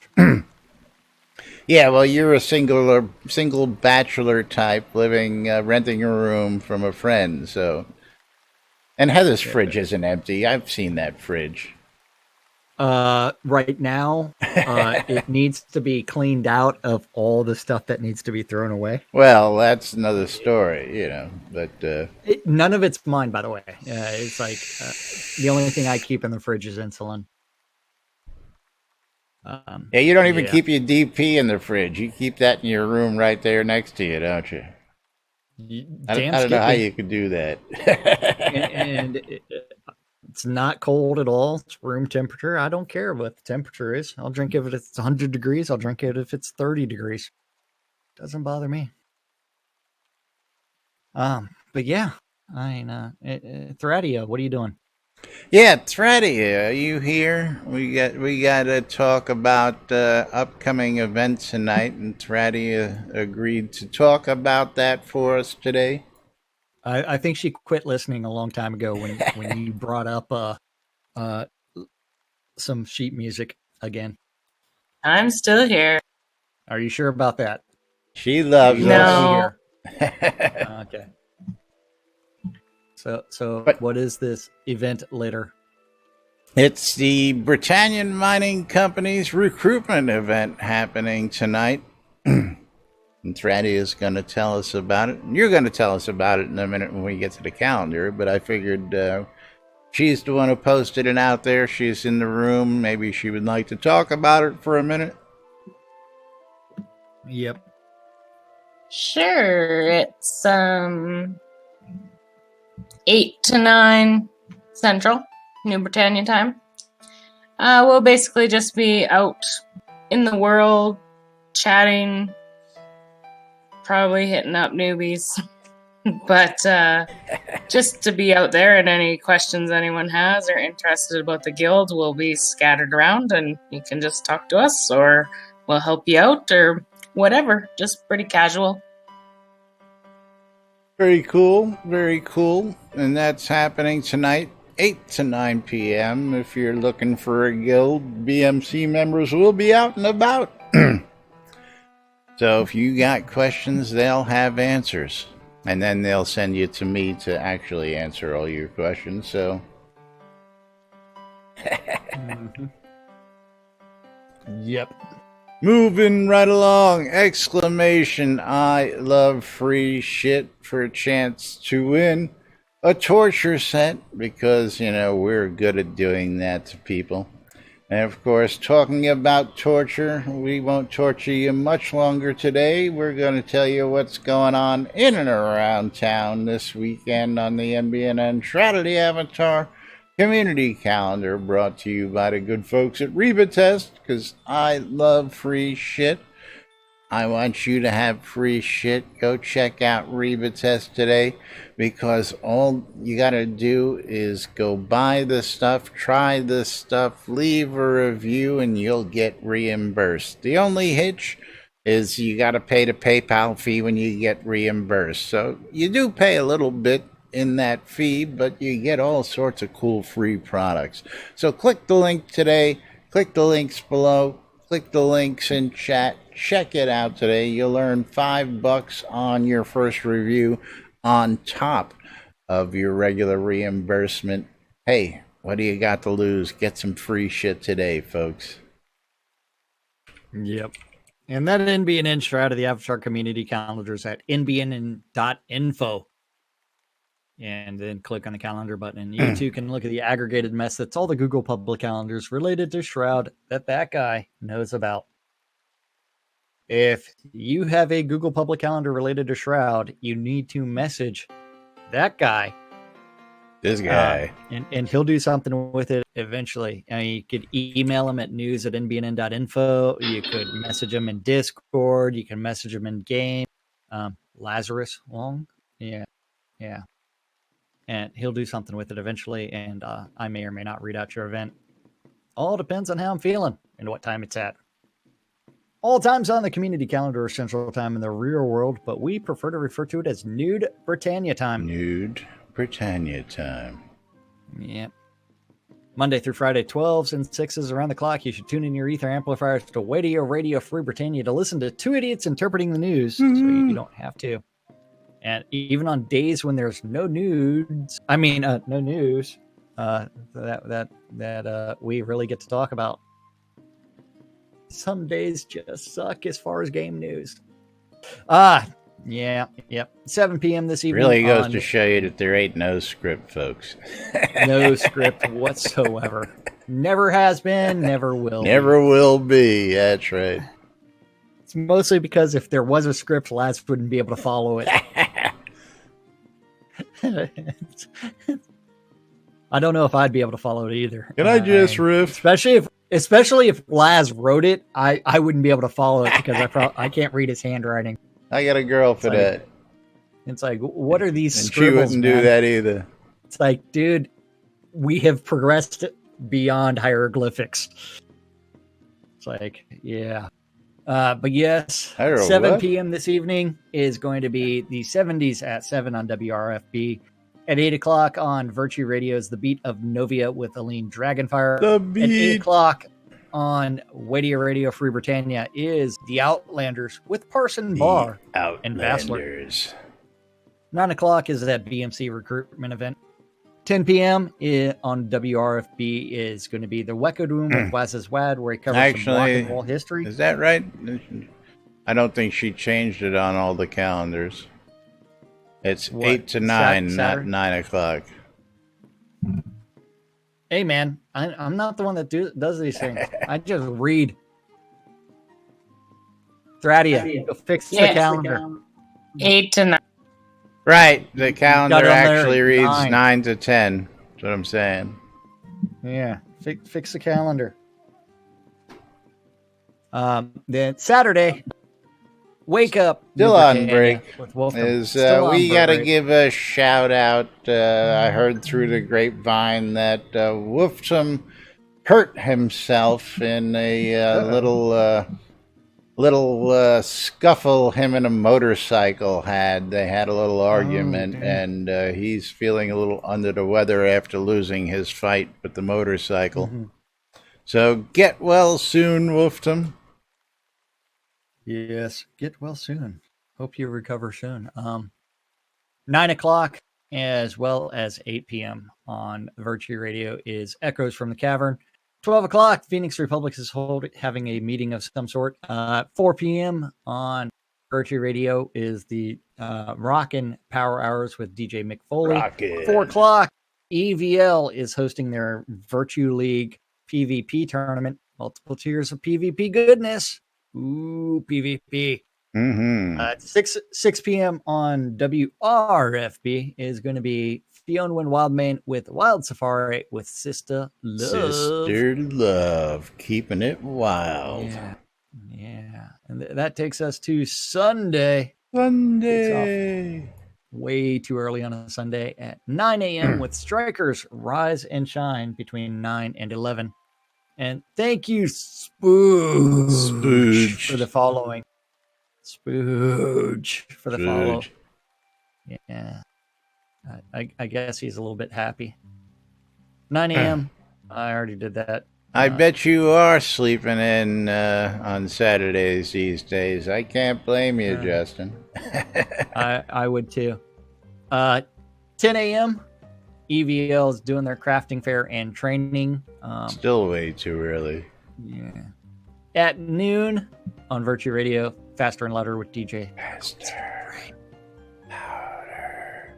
Yeah, well, you're a single bachelor type living, renting a room from a friend. So, and Heather's fridge isn't empty. I've seen that fridge. Right now, it needs to be cleaned out of all the stuff that needs to be thrown away. Well, that's another story, but none of it's mine, by the way. It's like the only thing I keep in the fridge is insulin. Yeah, you don't even keep your DP in the fridge. You keep that in your room right there next to you, don't you? I don't know how you could do that. It's not cold at all. It's room temperature. I don't care what the temperature is. I'll drink it if it's 100 degrees. I'll drink it if it's 30 degrees. Doesn't bother me. But yeah, Thradia, what are you doing? Yeah, Thradia, are you here? We got to talk about upcoming events tonight, and Thradia agreed to talk about that for us today. I think she quit listening a long time ago when you brought up some sheet music again. I'm still here. Are you sure about that? She loves us. Okay. So what is this event later? It's the Britannian Mining Company's recruitment event happening tonight. And Thradia is going to tell us about it. You're going to tell us about it in a minute when we get to the calendar, but I figured she's the one who posted it out there. She's in the room. Maybe she would like to talk about it for a minute. Yep. Sure. It's 8 to 9 Central, New Britannia time. We'll basically just be out in the world, chatting, probably hitting up newbies, but just to be out there, and any questions anyone has or interested about the guild will be scattered around, and you can just talk to us or we'll help you out or whatever. Just pretty casual. Very cool, very cool. And that's happening tonight, 8 to 9 p.m. If you're looking for a guild, BMC members will be out and about. So if you got questions, they'll have answers. And then they'll send you to me to actually answer all your questions. So Yep. Moving right along, exclamation, I love free shit for a chance to win a torture set because, we're good at doing that to people. And of course, talking about torture, we won't torture you much longer today. We're going to tell you what's going on in and around town this weekend on the NBNN Shroud of the Avatar community calendar, brought to you by the good folks at Reba Test, because I love free shit. I want you to have free shit. Go check out Reba Test today, because all you got to do is go buy the stuff, try the stuff, leave a review, and you'll get reimbursed. The only hitch is you got to pay the PayPal fee when you get reimbursed. So you do pay a little bit in that fee, but you get all sorts of cool free products. So click the link today, click the links below, click the links in chat. Check it out today. You'll earn $5 on your first review on top of your regular reimbursement. Hey, what do you got to lose? Get some free shit today, folks. Yep. And that NBNN Shroud of the Avatar community calendar is at nbnn.info. and then click on the calendar button. And you too can look at the aggregated mess that's all the Google public calendars related to Shroud that guy knows about. If you have a Google public calendar related to Shroud, you need to message that guy. This guy. And he'll do something with it eventually. I mean, you could email him at news@nbnn.info. You could message him in Discord. You can message him in game. Lazarus Wong. Yeah. And he'll do something with it eventually. And I may or may not read out your event. All depends on how I'm feeling and what time it's at. All times on the community calendar are Central Time in the real world, but we prefer to refer to it as Nude Britannia Time. Nude Britannia Time. Yep. Monday through Friday, 12s and 6s around the clock. You should tune in your ether amplifiers to Radio Free Britannia to listen to two idiots interpreting the news, so you don't have to. And even on days when there's no news, no news, that we really get to talk about. Some days just suck as far as game news. Yep. 7 p.m. this evening. Really goes to show you that there ain't no script, folks. No script whatsoever. Never has been, never will. Never will be. That's right. It's mostly because if there was a script, Laz wouldn't be able to follow it. I don't know if I'd be able to follow it either. Can I just riff? Especially if Laz wrote it, I wouldn't be able to follow it because I can't read his handwriting. I got a girl for that. It's like, what are these and scribbles, she wouldn't do that either. It's like, dude, we have progressed beyond hieroglyphics. It's like, yeah. But yes, 7 p.m. this evening is going to be the 70s at 7 on WRFB. At 8 o'clock on Virtue Radio's The Beat of Novia with Aline Dragonfire. The Beat. At 8 o'clock on Radio Free Britannia is The Outlanders with Parson Barr and Vassler. 9 o'clock is that BMC recruitment event. 10 p.m. on WRFB is going to be the Wecco Room with Waz's Wad, where he covers some rock and roll history. Is that right? I don't think she changed it on all the calendars. It's 8 to 9, not 9 o'clock. Hey, man, I'm not the one that does these things. I just read. Thradia, go fix the calendar. 8 to 9. Right, the calendar actually reads 9 to 10. That's what I'm saying. Yeah, fix the calendar. Then Saturday, wake up. Still on break. We got to give a shout out. I heard through the grapevine that Wolfson hurt himself in a little scuffle him and a motorcycle had. They had a little argument, and he's feeling a little under the weather after losing his fight with the motorcycle. Mm-hmm. So get well soon, Wolfton. Yes, get well soon. Hope you recover soon. 9 o'clock as well as 8 p.m. on Virtue Radio is Echoes from the Cavern. 12 o'clock, Phoenix Republic is having a meeting of some sort. 4 p.m. on Virtue Radio is the Rockin' Power Hours with DJ Mick Foley. Rockin'. 4 o'clock, EVL is hosting their Virtue League PvP tournament. Multiple tiers of PvP goodness. Ooh, PvP. Mm-hmm. 6 p.m. on WRFB is going to be Fionn Wildmane with Wild Safari with Sister Love. Sister Love, keeping it wild. Yeah. And that takes us to Sunday. Way too early on a Sunday at 9 a.m. with Strikers Rise and Shine between 9 and 11. And thank you, Spooge, for the following. Spooge for the follow. Yeah. I guess he's a little bit happy. 9 a.m. I already did that. I bet you are sleeping in on Saturdays these days. I can't blame you, Justin. I would too. 10 a.m. EVL is doing their crafting fair and training. Still way too early. Yeah. At noon on Virtue Radio, Faster and Louder with DJ. Faster. Louder.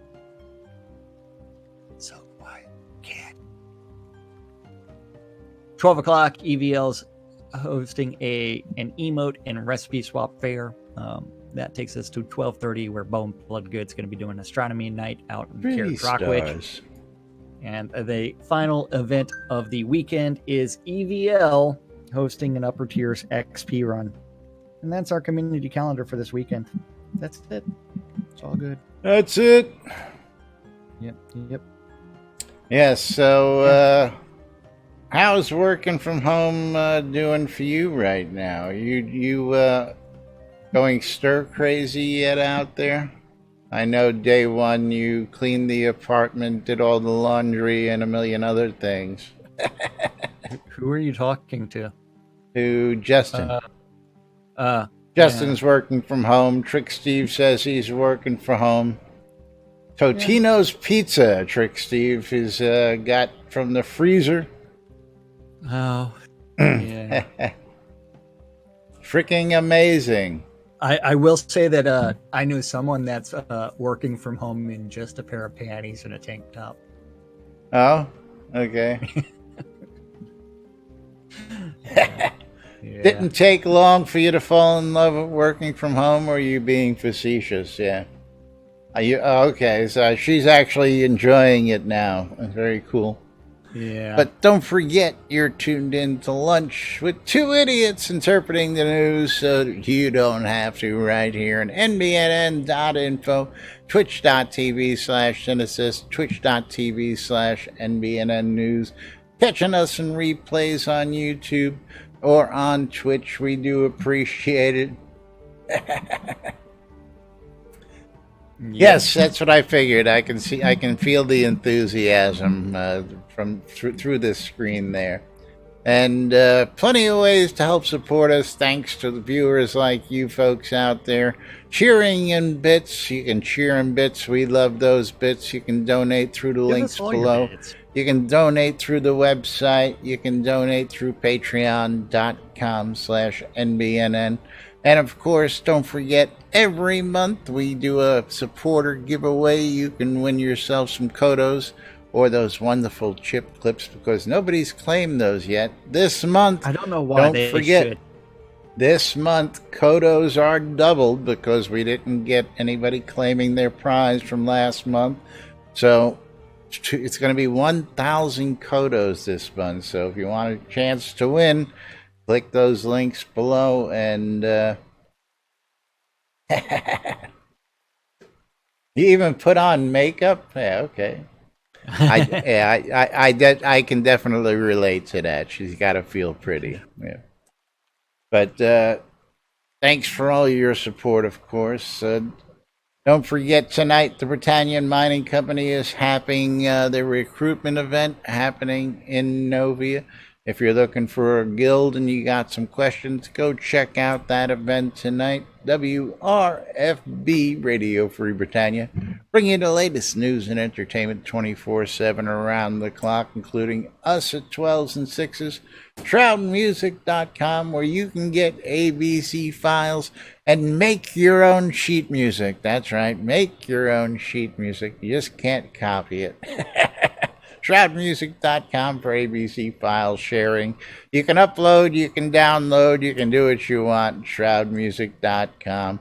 12 o'clock, EVL's hosting an emote and recipe swap fair. That takes us to 12:30, where Bone Blood Good's going to be doing astronomy night out in Pretty Carrot Rockaway. stars. And the final event of the weekend is EVL hosting an Upper Tiers XP run. And that's our community calendar for this weekend. That's it. It's all good. That's it. Yep. Yeah, so how's working from home doing for you right now? You going stir crazy yet out there? I know day one you cleaned the apartment, did all the laundry, and a million other things. Who are you talking to? To Justin. Justin's working from home. Trick Steve says he's working from home. Totino's Pizza, Trick Steve, has got from the freezer. Oh, yeah. Freaking amazing. I will say that I knew someone that's working from home in just a pair of panties and a tank top. Oh, okay. Yeah. Didn't take long for you to fall in love with working from home, or are you being facetious? Yeah. Are you okay? So she's actually enjoying it now. Very cool. Yeah. But don't forget, you're tuned in to Lunch with two idiots interpreting the news so that you don't have to, right here on NBNN.info, twitch.tv/Genesis, twitch.tv/NBNN News, catching us in replays on YouTube or on Twitch. We do appreciate it. Yes, that's what I figured. I can feel the enthusiasm from through this screen there, and plenty of ways to help support us. Thanks to the viewers like you folks out there, cheering in bits. You can cheer in bits. We love those bits. You can donate through the links below. You can donate through the website. You can donate through Patreon.com/NBNN. And of course, don't forget, every month we do a supporter giveaway. You can win yourself some Kodos or those wonderful chip clips, because nobody's claimed those yet. This month, I don't know why they should. This month, Kodos are doubled because we didn't get anybody claiming their prize from last month. So it's going to be 1,000 Kodos this month. So if you want a chance to win, click those links below, and you even put on makeup. Yeah, okay. I can definitely relate to that. She's got to feel pretty. Yeah. But thanks for all your support, of course. Don't forget, tonight the Britannian Mining Company is having their recruitment event happening in Novia. If you're looking for a guild and you got some questions, go check out that event tonight. WRFB, Radio Free Britannia, bringing you the latest news and entertainment 24/7 around the clock, including us at 12s and 6s. ShroudMusic.com, where you can get ABC files and make your own sheet music. That's right, make your own sheet music. You just can't copy it. ShroudMusic.com for ABC file sharing. You can upload, you can download, you can do what you want. ShroudMusic.com.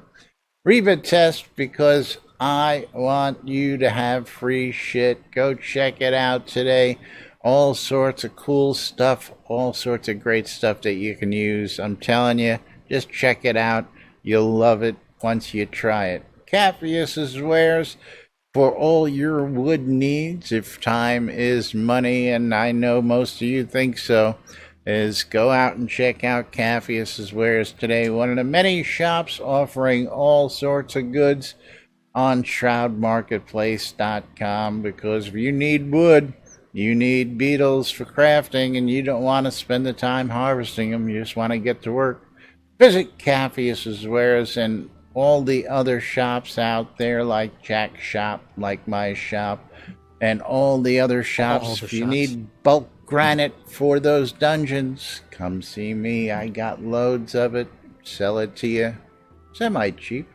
Reba Test, because I want you to have free shit. Go check it out today. All sorts of cool stuff, all sorts of great stuff that you can use. I'm telling you, just check it out. You'll love it once you try it. Capheus's wares for all your wood needs. If time is money, and I know most of you think so, is go out and check out Capheus's wares today. One of the many shops offering all sorts of goods on ShroudMarketplace.com, because if you need wood, you need beetles for crafting, and you don't want to spend the time harvesting them, you just want to get to work, visit Capheus's wares and all the other shops out there, like Jack's shop, like my shop, and all the other shops. If you need bulk granite for those dungeons, come see me. I got loads of it. Sell it to you semi-cheap.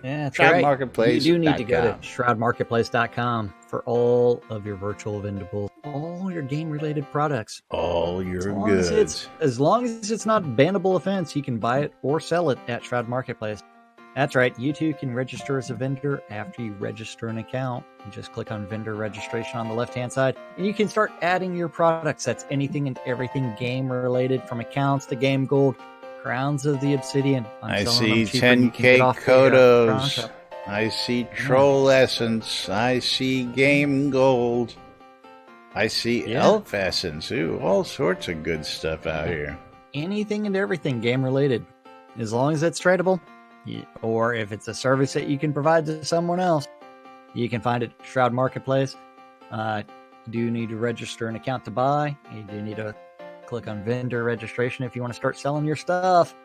Yeah, that's Shroud right. Marketplace. You do need to go to ShroudMarketplace.com for all of your virtual vendables, all all your game-related products. All your goods. As long as it's not bannable offense, you can buy it or sell it at Shroud Marketplace. That's right, you too can register as a vendor after you register an account. You just click on vendor registration on the left-hand side, and you can start adding your products. That's anything and everything game-related, from accounts to game gold, crowns of the obsidian. I see 10K Kodos. I see Troll Essence. I see Game Gold. I see Elf Essence. Ooh, all sorts of good stuff out here. Anything and everything game-related. As long as it's tradable, or if it's a service that you can provide to someone else, you can find it at Shroud Marketplace. You do need to register an account to buy. You do need to click on vendor registration if you want to start selling your stuff.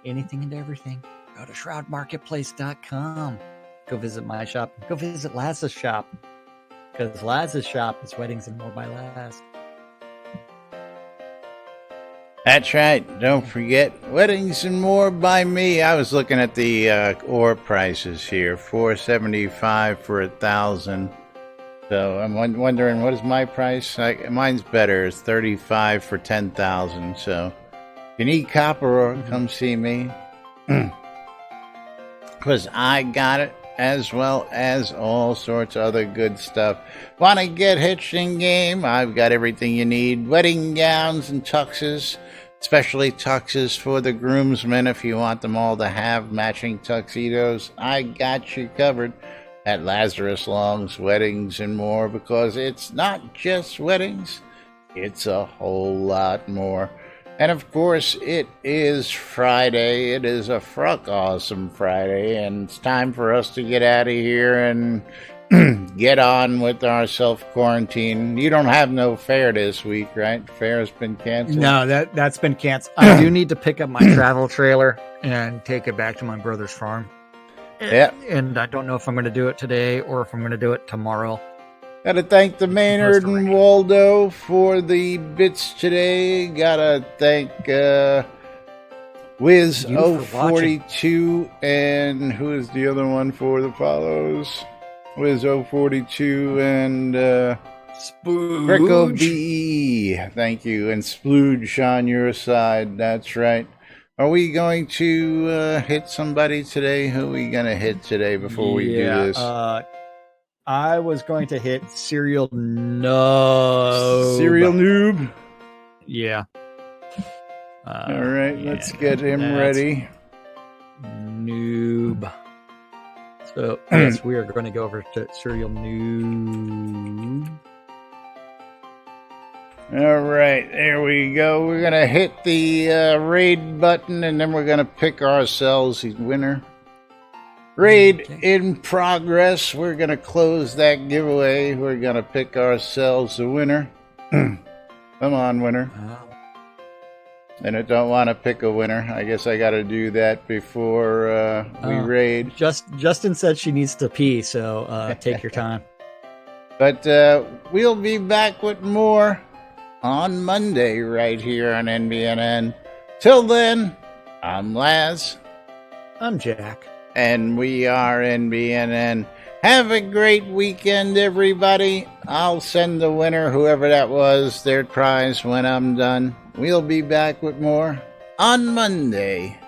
Anything and everything. Go to shroudmarketplace.com. Go visit my shop. Go visit Laz's shop. Because Laz's shop is Weddings and More by Laz. That's right. Don't forget Weddings and More by me. I was looking at the ore prices here. $475 for 1,000. So I'm wondering, what is my price? Mine's better. It's $35 for 10,000. So if you need copper ore, come see me. Because I got it, as well as all sorts of other good stuff. Want to get hitched in game? I've got everything you need. Wedding gowns and tuxes, especially tuxes for the groomsmen. If you want them all to have matching tuxedos, I got you covered at Lazarus Long's Weddings and More, because it's not just weddings, it's a whole lot more. And of course, it is Friday. It is a fruck awesome Friday, and it's time for us to get out of here and get on with our self-quarantine. You don't have no fair this week, right? Fair has been canceled? No, that's been canceled. I do need to pick up my travel trailer and take it back to my brother's farm. Yeah. And I don't know if I'm going to do it today or if I'm going to do it tomorrow. Gotta thank the Maynard and Waldo for the bits today. Gotta thank Wiz 042 and who is the other one for the follows? Wiz 042 and Greco BE. Thank you. And Splooge on your side. That's right. Are we going to hit somebody today? Who are we going to hit today before we do this? I was going to hit Serial Noob. Serial Noob? Yeah. All right, let's get him ready. Noob. So, yes, we are going to go over to Serial Noob. All right, there we go. We're going to hit the raid button, and then we're going to pick ourselves a winner. Raid in progress. We're going to close that giveaway. We're going to pick ourselves a winner. Come on, winner. And I don't want to pick a winner. I guess I got to do that before we raid. Justin said she needs to pee, so take your time. But we'll be back with more on Monday right here on NBNN. Till then, I'm Laz. I'm Jack. And we are NBNN. Have a great weekend, everybody. I'll send the winner, whoever that was, their prize when I'm done. We'll be back with more on Monday.